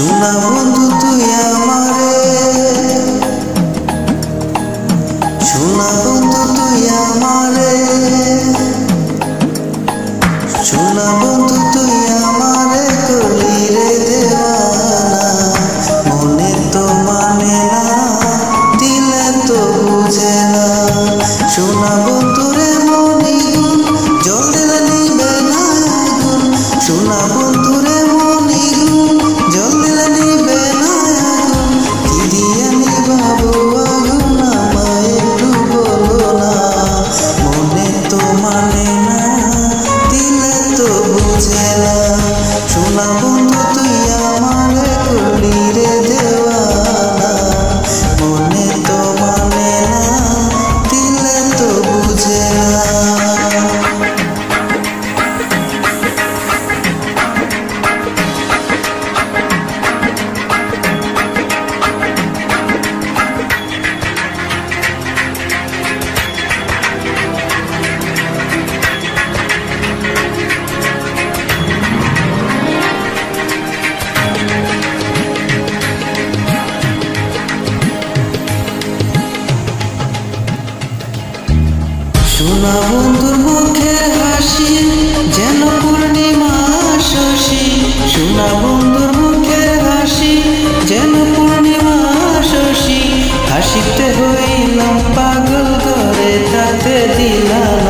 সোনা বন্ধু তুই আমারে, সোনা বন্ধু তুই আমারে, সোনা বন্ধু তুই আমারে করলি রে দেওয়ানা। মনে তো মানে না, দিলে তো বুঝে না। সোনা বন্ধু রে মনি গুণ, জল দিলে নিবে না আগুন। সোনা বন্ধু রে মনি গুণ, জল দিলে নিবে না আগুন। কি দিয়ে নিবাবো আগুন আমায় একটু বলো না। মনে তো মানে না, দিলে তো বুঝে না। সোনা বন্ধু তুই আমারে করলি রে দেওয়ানা। মনে তো মানে না, দিলে তো বুঝে না। সোনা বন্ধুর মুখে হাসি যেন পূর্ণিমা শশী। সোনা বন্ধুর মুখে হাসি যেন পূর্ণিমা শশী। হাসিতে হইলাম পাগল করে তাতে দিলাম